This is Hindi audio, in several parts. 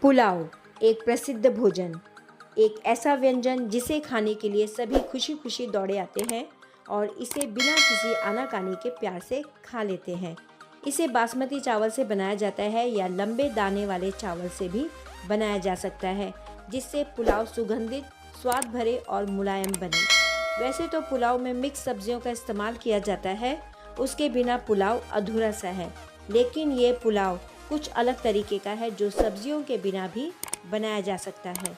पुलाव एक प्रसिद्ध भोजन, एक ऐसा व्यंजन जिसे खाने के लिए सभी खुशी खुशी दौड़े आते हैं और इसे बिना किसी आनाकानी के प्यार से खा लेते हैं। इसे बासमती चावल से बनाया जाता है या लंबे दाने वाले चावल से भी बनाया जा सकता है, जिससे पुलाव सुगंधित, स्वाद भरे और मुलायम बने। वैसे तो पुलाव में मिक्स सब्जियों का इस्तेमाल किया जाता है, उसके बिना पुलाव अधूरा सा है, लेकिन ये पुलाव कुछ अलग तरीके का है जो सब्जियों के बिना भी बनाया जा सकता है।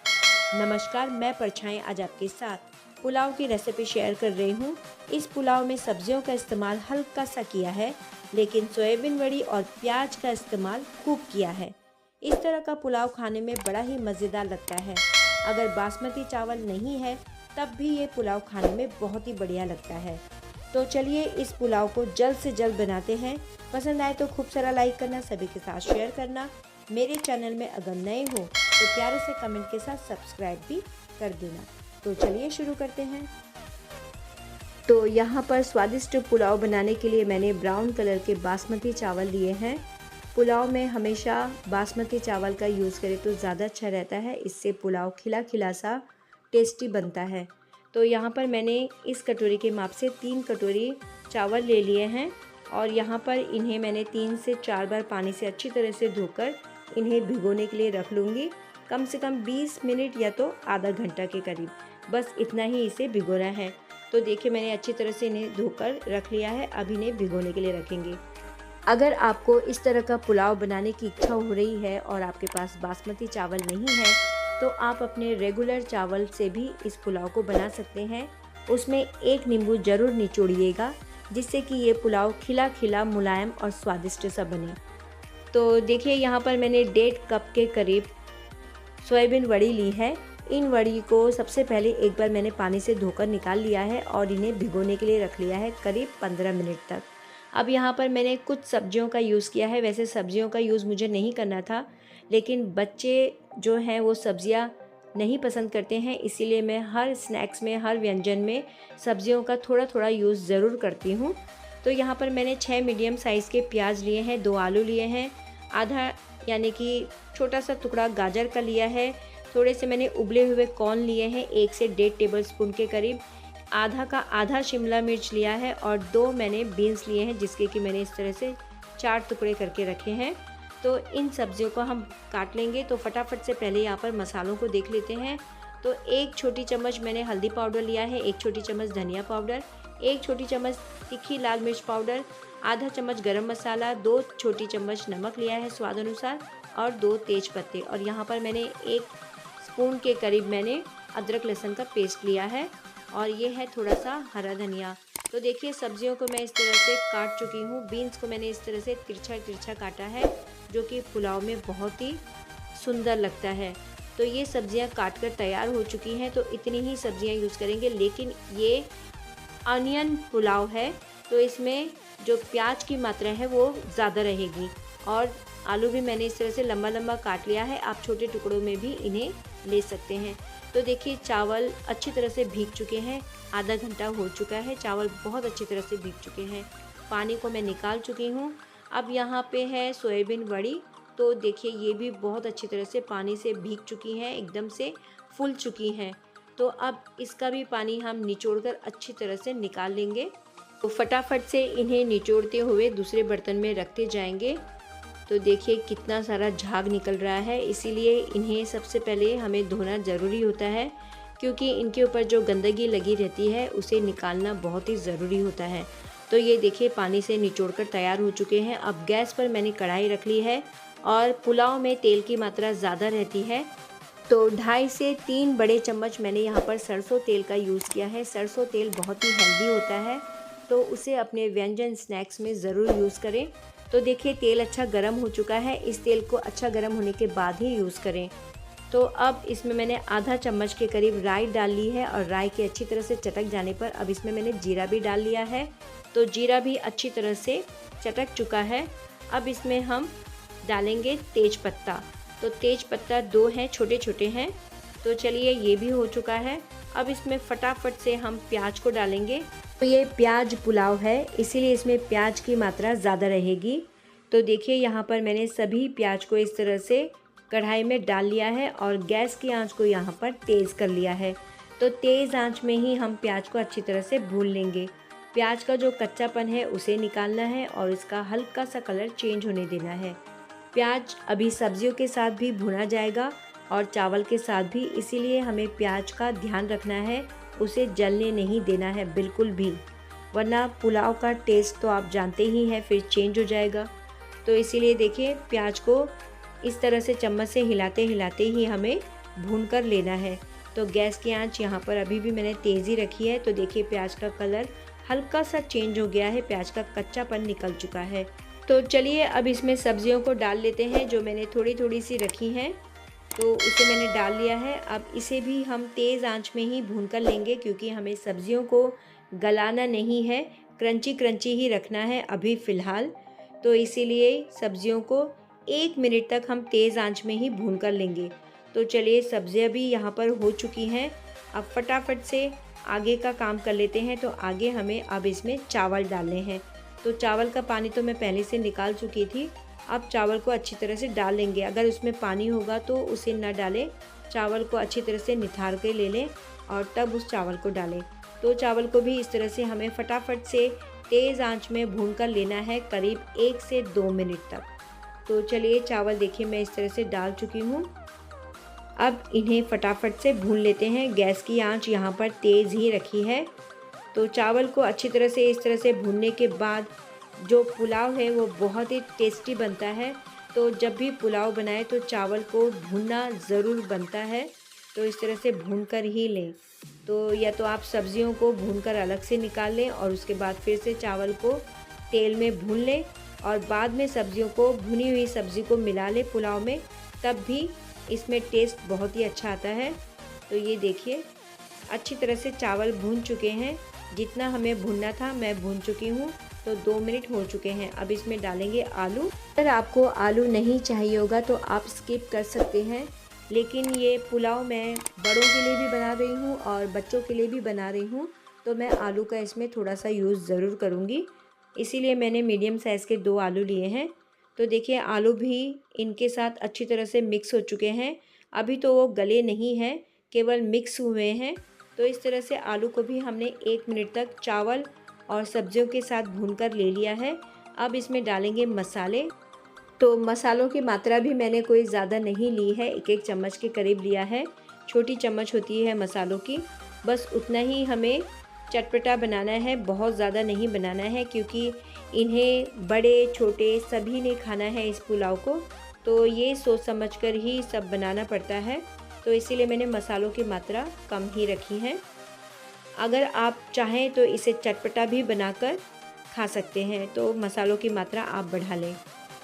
नमस्कार, मैं परछाई आज आपके साथ पुलाव की रेसिपी शेयर कर रही हूँ। इस पुलाव में सब्जियों का इस्तेमाल हल्का सा किया है, लेकिन सोयाबीन वड़ी और प्याज का इस्तेमाल खूब किया है। इस तरह का पुलाव खाने में बड़ा ही मज़ेदार लगता है। अगर बासमती चावल नहीं है तब भी ये पुलाव खाने में बहुत ही बढ़िया लगता है। तो चलिए इस पुलाव को जल्द से जल्द बनाते हैं। पसंद आए तो खूब सारा लाइक करना, सभी के साथ शेयर करना। मेरे चैनल में अगर नए हो तो प्यारे से कमेंट के साथ सब्सक्राइब भी कर देना। तो चलिए शुरू करते हैं। तो यहाँ पर स्वादिष्ट पुलाव बनाने के लिए मैंने ब्राउन कलर के बासमती चावल लिए हैं। पुलाव में हमेशा बासमती चावल का यूज़ करें तो ज़्यादा अच्छा रहता है, इससे पुलाव खिला खिला सा टेस्टी बनता है। तो यहाँ पर मैंने इस कटोरी के माप से 3 कटोरी चावल ले लिए हैं और यहाँ पर इन्हें मैंने 3 से 4 बार पानी से अच्छी तरह से धोकर इन्हें भिगोने के लिए रख लूँगी। कम से कम 20 मिनट या तो आधा घंटा के करीब, बस इतना ही इसे भिगोना है। तो देखिए मैंने अच्छी तरह से इन्हें धोकर रख लिया है, अब इन्हें भिगोने के लिए रखेंगे। अगर आपको इस तरह का पुलाव बनाने की इच्छा हो रही है और आपके पास बासमती चावल नहीं है तो आप अपने रेगुलर चावल से भी इस पुलाव को बना सकते हैं। उसमें 1 नींबू ज़रूर निचोड़िएगा, जिससे कि ये पुलाव खिला खिला, मुलायम और स्वादिष्ट सा बने। तो देखिए यहाँ पर मैंने 1.5 कप के करीब सोयाबीन वड़ी ली है। इन वड़ी को सबसे पहले एक बार मैंने पानी से धोकर निकाल लिया है और इन्हें भिगोने के लिए रख लिया है करीब 15 मिनट तक। अब यहाँ पर मैंने कुछ सब्जियों का यूज़ किया है। वैसे सब्जियों का यूज़ मुझे नहीं करना था, लेकिन बच्चे जो हैं वो सब्जियाँ नहीं पसंद करते हैं, इसीलिए मैं हर स्नैक्स में, हर व्यंजन में सब्जियों का थोड़ा थोड़ा यूज़ ज़रूर करती हूँ। तो यहाँ पर मैंने 6 मीडियम साइज़ के प्याज लिए हैं, 2 आलू लिए हैं, आधा यानी कि छोटा सा टुकड़ा गाजर का लिया है, थोड़े से मैंने उबले हुए कॉर्न लिए हैं 1 से 1.5 टेबलस्पून के करीब, आधा का आधा शिमला मिर्च लिया है और 2 मैंने बीन्स लिए हैं, जिसके कि मैंने इस तरह से 4 टुकड़े करके रखे हैं। तो इन सब्जियों को हम काट लेंगे। तो फटाफट से पहले यहाँ पर मसालों को देख लेते हैं। तो 1 छोटी चम्मच मैंने हल्दी पाउडर लिया है, 1 छोटी चम्मच धनिया पाउडर, 1 छोटी चम्मच तीखी लाल मिर्च पाउडर, आधा चम्मच गरम मसाला, 2 छोटी चम्मच नमक लिया है स्वाद अनुसार और 2 तेज पत्ते। और यहाँ पर मैंने 1 स्पून के करीब मैंने अदरक लहसुन का पेस्ट लिया है और ये है थोड़ा सा हरा धनिया। तो देखिए सब्जियों को मैं इस तरह से काट चुकी हूँ। बीन्स को मैंने इस तरह से तिरछा तिरछा काटा है, जो कि पुलाव में बहुत ही सुंदर लगता है। तो ये सब्जियां काटकर तैयार हो चुकी हैं, तो इतनी ही सब्जियां यूज़ करेंगे। लेकिन ये अनियन पुलाव है तो इसमें जो प्याज की मात्रा है वो ज़्यादा रहेगी। और आलू भी मैंने इस तरह से लंबा लंबा काट लिया है, आप छोटे टुकड़ों में भी इन्हें ले सकते हैं। तो देखिए चावल अच्छी तरह से भीग चुके हैं, आधा घंटा हो चुका है, चावल बहुत अच्छी तरह से भीग चुके हैं, पानी को मैं निकाल चुकी हूँ। अब यहाँ पे है सोयाबीन वड़ी। तो देखिए ये भी बहुत अच्छी तरह से पानी से भीग चुकी हैं, एकदम से फूल चुकी हैं। तो अब इसका भी पानी हम निचोड़कर अच्छी तरह से निकाल लेंगे। तो फटाफट से इन्हें निचोड़ते हुए दूसरे बर्तन में रखते जाएंगे। तो देखिए कितना सारा झाग निकल रहा है, इसीलिए इन्हें सबसे पहले हमें धोना ज़रूरी होता है, क्योंकि इनके ऊपर जो गंदगी लगी रहती है उसे निकालना बहुत ही ज़रूरी होता है। तो ये देखिए पानी से निचोड़कर तैयार हो चुके हैं। अब गैस पर मैंने कढ़ाई रख ली है और पुलाव में तेल की मात्रा ज़्यादा रहती है, तो 2.5 से 3 बड़े चम्मच मैंने यहाँ पर सरसों तेल का यूज़ किया है। सरसों तेल बहुत ही हेल्दी होता है, तो उसे अपने व्यंजन स्नैक्स में ज़रूर यूज़ करें। तो देखिए तेल अच्छा गर्म हो चुका है, इस तेल को अच्छा गर्म होने के बाद ही यूज़ करें। तो अब इसमें मैंने आधा चम्मच के करीब राई डाल ली है और राई की अच्छी तरह से चटक जाने पर अब इसमें मैंने जीरा भी डाल लिया है। तो जीरा भी अच्छी तरह से चटक चुका है। अब इसमें हम डालेंगे तेज पत्ता। तो तेज पत्ता 2 हैं, छोटे छोटे हैं। तो चलिए ये भी हो चुका है। अब इसमें फटाफट से हम प्याज को डालेंगे। तो ये प्याज पुलाव है, इसीलिए इसमें प्याज की मात्रा ज़्यादा रहेगी। तो देखिए यहाँ पर मैंने सभी प्याज को इस तरह से कढ़ाई में डाल लिया है और गैस की आंच को यहाँ पर तेज़ कर लिया है। तो तेज़ आंच में ही हम प्याज को अच्छी तरह से भून लेंगे। प्याज का जो कच्चापन है उसे निकालना है और इसका हल्का सा कलर चेंज होने देना है। प्याज अभी सब्जियों के साथ भी भुना जाएगा और चावल के साथ भी, इसीलिए हमें प्याज का ध्यान रखना है, उसे जलने नहीं देना है बिल्कुल भी, वरना पुलाव का टेस्ट तो आप जानते ही हैं फिर चेंज हो जाएगा। तो इसीलिए देखिए प्याज को इस तरह से चम्मच से हिलाते हिलाते ही हमें भून कर लेना है। तो गैस की आंच यहाँ पर अभी भी मैंने तेज़ी रखी है। तो देखिए प्याज का कलर हल्का सा चेंज हो गया है, प्याज का कच्चापन निकल चुका है। तो चलिए अब इसमें सब्जियों को डाल लेते हैं, जो मैंने थोड़ी थोड़ी सी रखी हैं तो उसे मैंने डाल लिया है। अब इसे भी हम तेज़ आंच में ही भून कर लेंगे, क्योंकि हमें सब्जियों को गलाना नहीं है, क्रंची क्रंची ही रखना है अभी फ़िलहाल। तो इसीलिए सब्जियों को 1 मिनट तक हम तेज़ आंच में ही भून कर लेंगे। तो चलिए सब्जियां भी यहाँ पर हो चुकी हैं। अब फटाफट से आगे का काम कर लेते हैं। तो आगे हमें अब इसमें चावल डालने हैं। तो चावल का पानी तो मैं पहले से निकाल चुकी थी। अब चावल को अच्छी तरह से डाल लेंगे। अगर उसमें पानी होगा तो उसे न डालें, चावल को अच्छी तरह से निथार के ले लें और तब उस चावल को डालें। तो चावल को भी इस तरह से हमें फटाफट से तेज़ आंच में भून कर लेना है, करीब 1 से 2 मिनट तक। तो चलिए चावल देखिए मैं इस तरह से डाल चुकी हूँ। अब इन्हें फटाफट से भून लेते हैं। गैस की आंच यहाँ पर तेज़ ही रखी है। तो चावल को अच्छी तरह से इस तरह से भूनने के बाद जो पुलाव है वो बहुत ही टेस्टी बनता है। तो जब भी पुलाव बनाए तो चावल को भूनना ज़रूर बनता है। तो इस तरह से भून कर ही लें। तो या तो आप सब्जियों को भूनकर अलग से निकाल लें और उसके बाद फिर से चावल को तेल में भून लें और बाद में सब्जियों को, भुनी हुई सब्ज़ी को मिला लें पुलाव में, तब भी इसमें टेस्ट बहुत ही अच्छा आता है। तो ये देखिए अच्छी तरह से चावल भून चुके हैं। जितना हमें भूनना था मैं भून चुकी हूँ। तो 2 मिनट हो चुके हैं। अब इसमें डालेंगे आलू। अगर आपको आलू नहीं चाहिए होगा तो आप स्किप कर सकते हैं, लेकिन ये पुलाव मैं बड़ों के लिए भी बना रही हूँ और बच्चों के लिए भी बना रही हूँ, तो मैं आलू का इसमें थोड़ा सा यूज़ ज़रूर करूँगी। इसीलिए मैंने मीडियम साइज़ के 2 आलू लिए हैं। तो देखिए आलू भी इनके साथ अच्छी तरह से मिक्स हो चुके हैं। अभी तो वो गले नहीं हैं, केवल मिक्स हुए हैं। तो इस तरह से आलू को भी हमने 1 मिनट तक चावल और सब्जियों के साथ भूनकर ले लिया है। अब इसमें डालेंगे मसाले। तो मसालों की मात्रा भी मैंने कोई ज़्यादा नहीं ली है, 1-1 चम्मच के करीब लिया है। छोटी चम्मच होती है मसालों की, बस उतना ही हमें चटपटा बनाना है, बहुत ज़्यादा नहीं बनाना है, क्योंकि इन्हें बड़े छोटे सभी ने खाना है इस पुलाव को। तो ये सोच समझ कर ही सब बनाना पड़ता है। तो इसीलिए मैंने मसालों की मात्रा कम ही रखी है। अगर आप चाहें तो इसे चटपटा भी बनाकर खा सकते हैं, तो मसालों की मात्रा आप बढ़ा लें।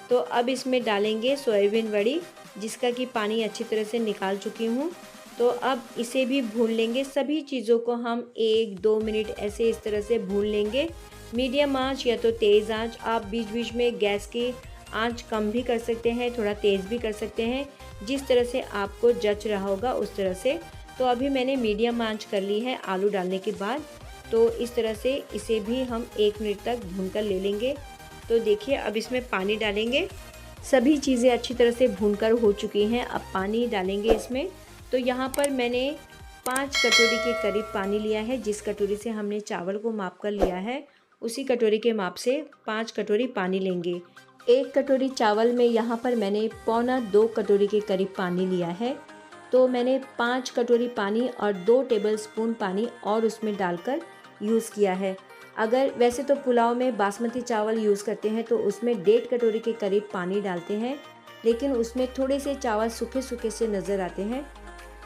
तो अब इसमें डालेंगे सोयाबीन वड़ी, जिसका कि पानी अच्छी तरह से निकाल चुकी हूँ। तो अब इसे भी भून लेंगे। सभी चीज़ों को हम 1-2 मिनट ऐसे इस तरह से भून लेंगे। मीडियम आंच या तो तेज़ आंच, आप बीच बीच में गैस की आंच कम भी कर सकते हैं, थोड़ा तेज़ भी कर सकते हैं, जिस तरह से आपको जच रहा होगा उस तरह से। तो अभी मैंने मीडियम आंच कर ली है आलू डालने के बाद। तो इस तरह से इसे भी हम 1 मिनट तक भून कर ले लेंगे। तो देखिए अब इसमें पानी डालेंगे। सभी चीज़ें अच्छी तरह से भूनकर हो चुकी हैं। अब पानी डालेंगे इसमें। तो यहाँ पर मैंने 5 कटोरी के करीब पानी लिया है। जिस कटोरी से हमने चावल को माप कर लिया है, उसी कटोरी के माप से 5 कटोरी पानी लेंगे। 1 कटोरी चावल में यहाँ पर मैंने 1.25-2 कटोरी के करीब पानी लिया है। तो मैंने 5 कटोरी पानी और 2 टेबलस्पून पानी और उसमें डालकर यूज़ किया है। अगर वैसे तो पुलाव में बासमती चावल यूज़ करते हैं तो उसमें 1.5 कटोरी के करीब पानी डालते हैं, लेकिन उसमें थोड़े से चावल सूखे सूखे से नज़र आते हैं,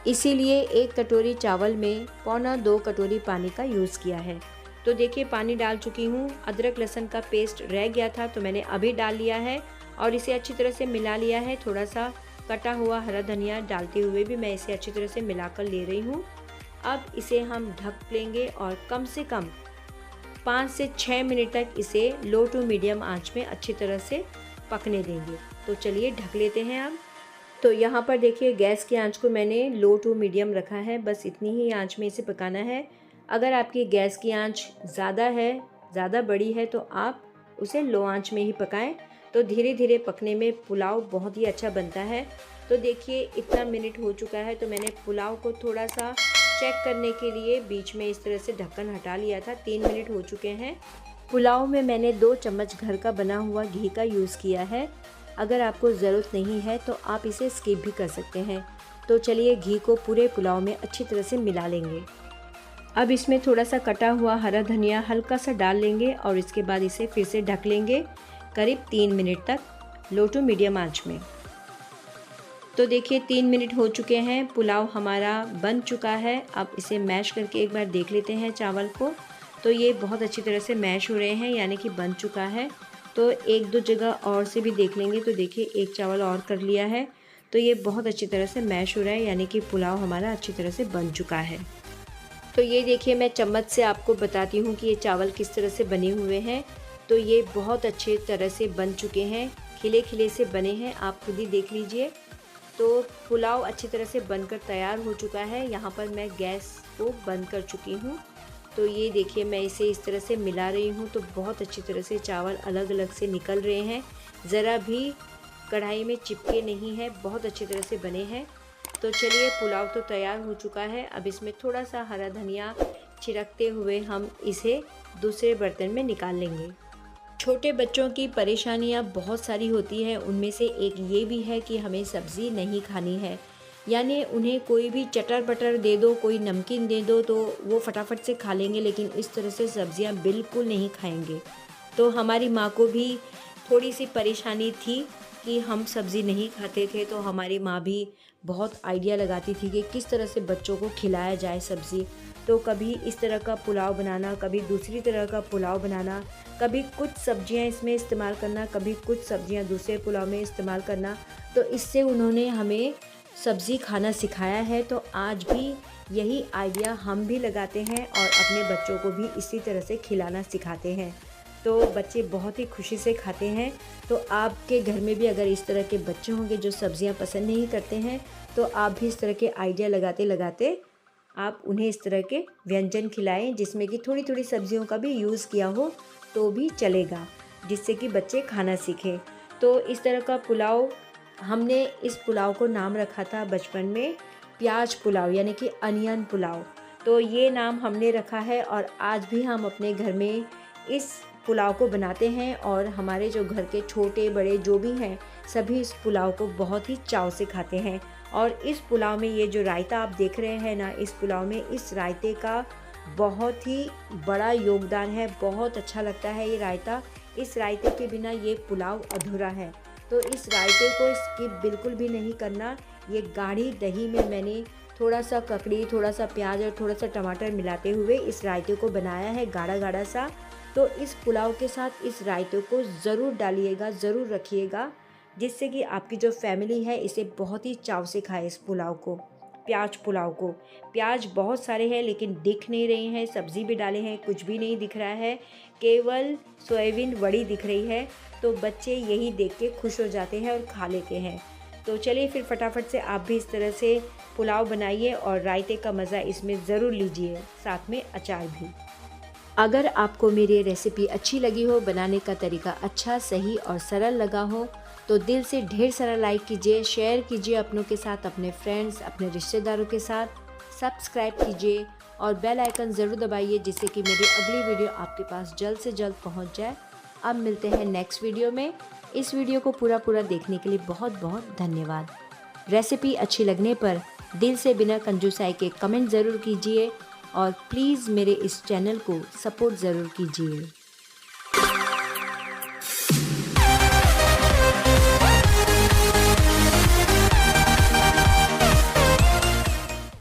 इसीलिए 1 कटोरी चावल में 1.25-2 कटोरी पानी का यूज़ किया है। तो देखिए पानी डाल चुकी हूँ। अदरक लहसुन का पेस्ट रह गया था तो मैंने अभी डाल लिया है और इसे अच्छी तरह से मिला लिया है। थोड़ा सा कटा हुआ हरा धनिया डालते हुए भी मैं इसे अच्छी तरह से मिलाकर ले रही हूँ। अब इसे हम ढक लेंगे और कम से कम 5 से 6 मिनट तक इसे लो टू मीडियम आंच में अच्छी तरह से पकने देंगे। तो चलिए ढक लेते हैं अब। तो यहाँ पर देखिए गैस की आंच को मैंने लो टू मीडियम रखा है, बस इतनी ही आंच में इसे पकाना है। अगर आपकी गैस की आंच ज़्यादा है, ज़्यादा बड़ी है, तो आप उसे लो आंच में ही पकाएं। तो धीरे धीरे पकने में पुलाव बहुत ही अच्छा बनता है। तो देखिए इतना मिनट हो चुका है, तो मैंने पुलाव को थोड़ा सा चेक करने के लिए बीच में इस तरह से ढक्कन हटा लिया था। 3 मिनट हो चुके हैं। पुलाव में मैंने 2 चम्मच घर का बना हुआ घी का यूज़ किया है। अगर आपको ज़रूरत नहीं है तो आप इसे स्किप भी कर सकते हैं। तो चलिए घी को पूरे पुलाव में अच्छी तरह से मिला लेंगे। अब इसमें थोड़ा सा कटा हुआ हरा धनिया हल्का सा डाल लेंगे और इसके बाद इसे फिर से ढक लेंगे करीब 3 मिनट तक, लो टू मीडियम आंच में। तो देखिए 3 मिनट हो चुके हैं, पुलाव हमारा बन चुका है। अब इसे मैश करके एक बार देख लेते हैं चावल को। तो ये बहुत अच्छी तरह से मैश हो रहे हैं, यानी कि बन चुका है। तो 1-2 जगह और से भी देख लेंगे। तो देखिए एक चावल और कर लिया है, तो ये बहुत अच्छी तरह से मैश हो रहा है, यानी कि पुलाव हमारा अच्छी तरह से बन चुका है। तो ये देखिए मैं चम्मच से आपको बताती हूँ कि ये चावल किस तरह से बने हुए हैं। तो ये बहुत अच्छे तरह से बन चुके हैं, खिले खिले से बने हैं, आप खुद ही देख लीजिए। तो पुलाव अच्छी तरह से बनकर तैयार हो चुका है। यहाँ पर मैं गैस को बंद कर चुकी हूँ। तो ये देखिए मैं इसे इस तरह से मिला रही हूँ, तो बहुत अच्छी तरह से चावल अलग अलग से निकल रहे हैं, ज़रा भी कढ़ाई में चिपके नहीं है, बहुत अच्छी तरह से बने हैं। तो चलिए पुलाव तो तैयार हो चुका है। अब इसमें थोड़ा सा हरा धनिया छिड़कते हुए हम इसे दूसरे बर्तन में निकाल लेंगे। छोटे बच्चों की परेशानियां बहुत सारी होती हैं, उनमें से एक ये भी है कि हमें सब्ज़ी नहीं खानी है, यानी उन्हें कोई भी चटर पटर दे दो, कोई नमकीन दे दो तो वो फटाफट से खा लेंगे, लेकिन इस तरह से सब्ज़ियां बिल्कुल नहीं खाएंगे। तो हमारी माँ को भी थोड़ी सी परेशानी थी कि हम सब्ज़ी नहीं खाते थे, तो हमारी माँ भी बहुत आइडिया लगाती थी कि किस तरह से बच्चों को खिलाया जाए सब्ज़ी। तो कभी इस तरह का पुलाव बनाना, कभी दूसरी तरह का पुलाव बनाना, कभी कुछ सब्जियां इसमें इस्तेमाल करना, कभी कुछ सब्जियां दूसरे पुलाव में इस्तेमाल करना। तो इससे उन्होंने हमें सब्ज़ी खाना सिखाया है। तो आज भी यही आइडिया हम भी लगाते हैं और अपने बच्चों को भी इसी तरह से खिलाना सिखाते हैं। तो बच्चे बहुत ही खुशी से खाते हैं। तो आपके घर में भी अगर इस तरह के बच्चे होंगे जो सब्ज़ियां पसंद नहीं करते हैं, तो आप भी इस तरह के आइडिया लगाते लगाते आप उन्हें इस तरह के व्यंजन खिलाएं जिसमें कि थोड़ी थोड़ी सब्जियों का भी यूज़ किया हो तो भी चलेगा, जिससे कि बच्चे खाना सीखें। तो इस तरह का पुलाव, हमने इस पुलाव को नाम रखा था बचपन में प्याज पुलाव, यानी कि अनियन पुलाव। तो ये नाम हमने रखा है और आज भी हम अपने घर में इस पुलाव को बनाते हैं और हमारे जो घर के छोटे बड़े जो भी हैं सभी इस पुलाव को बहुत ही चाव से खाते हैं। और इस पुलाव में ये जो रायता आप देख रहे हैं ना, इस पुलाव में इस रायते का बहुत ही बड़ा योगदान है। बहुत अच्छा लगता है ये रायता, इस रायते के बिना ये पुलाव अधूरा है। तो इस रायते को स्किप बिल्कुल भी नहीं करना। ये गाढ़ी दही में मैंने थोड़ा सा ककड़ी, थोड़ा सा प्याज और थोड़ा सा टमाटर मिलाते हुए इस रायते को बनाया है, गाढ़ा गाढ़ा सा। तो इस पुलाव के साथ इस रायते को ज़रूर डालिएगा, ज़रूर रखिएगा, जिससे कि आपकी जो फैमिली है इसे बहुत ही चाव से खाए। इस पुलाव को, प्याज पुलाव को, प्याज बहुत सारे हैं लेकिन दिख नहीं रहे हैं, सब्ज़ी भी डाले हैं कुछ भी नहीं दिख रहा है, केवल सोयाबीन वड़ी दिख रही है। तो बच्चे यही देख के खुश हो जाते हैं और खा लेते हैं। तो चलिए फिर फटाफट से आप भी इस तरह से पुलाव बनाइए और रायते का मज़ा इसमें ज़रूर लीजिए, साथ में अचार भी। अगर आपको मेरी रेसिपी अच्छी लगी हो, बनाने का तरीका अच्छा, सही और सरल लगा हो, तो दिल से ढेर सारा लाइक कीजिए, शेयर कीजिए अपनों के साथ, अपने फ्रेंड्स, अपने रिश्तेदारों के साथ, सब्सक्राइब कीजिए और बेल आइकन ज़रूर दबाइए, जिससे कि मेरी अगली वीडियो आपके पास जल्द से जल्द पहुंच जाए। अब मिलते हैं नेक्स्ट वीडियो में। इस वीडियो को पूरा देखने के लिए बहुत बहुत धन्यवाद। रेसिपी अच्छी लगने पर दिल से बिना कंजूसाई के कमेंट ज़रूर कीजिए और प्लीज़ मेरे इस चैनल को सपोर्ट ज़रूर कीजिए।